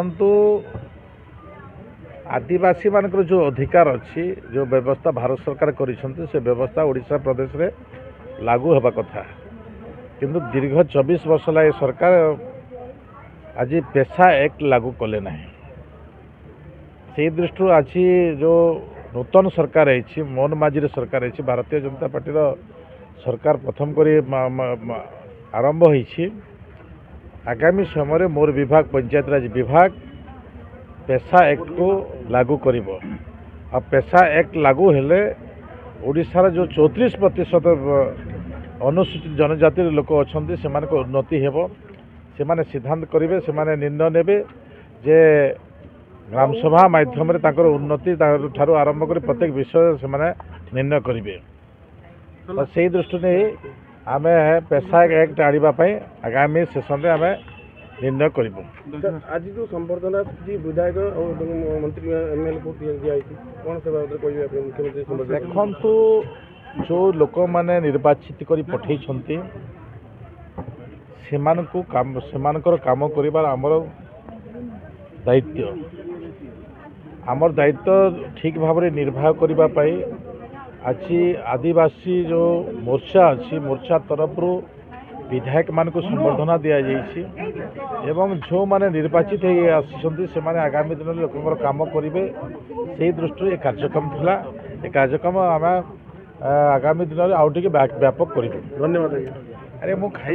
देखु आदिवासी मान जो अधिकार अच्छी जो व्यवस्था भारत सरकार करिसेंती से व्यवस्था ओडिशा प्रदेश रे लागू होगा कथा किंतु दीर्घ 24 वर्ष ला सरकार आज पेशा एक्ट लागू कले ना से दृष्टि आज जो नूतन सरकार है मोहन माझी सरकार है भारतीय जनता पार्टी सरकार प्रथम करी आरंभ होती आगामी समय मोर विभाग पंचायत राज विभाग पेशा एक्ट को लागू करिबो। आ पेशा एक्ट लागू हेले ओडिशार जो 34% अनुसूचित जनजाति लोक अच्छा से उन्नति हेबो से सिद्धांत करेंगे से निर्णय नेबे जे ग्राम सभा माध्यम रे ताकर उन्नति ठारू आरंभ कर प्रत्येक विषय से निर्णय करेंगे। तो से दृष्टि नहीं आम पेशा एक्ट आने आगामी सेशन में आम निर्णय करूँ। आज जो संबर्धना विधायक और मंत्री एमएलए को दिखाई कौन से मुख्यमंत्री देखु जो लोक मैंने निर्वाचित कर पठे सेमानकर काम कर आमर दायित्व ठीक भाव में निर्वाह करने आज आदिवासी जो मोर्चा अच्छी मोर्चा तरफ विधायक मान को संबर्धना दि जाइए एवं जो माने निर्वाचित से आगामी दिन में लोक काम करेंगे से दृष्टि ये कार्यक्रम थिला ये कार्यक्रम आम आगामी दिन में आउ टे व्यापक करूँ। धन्यवाद। अरे मु खाई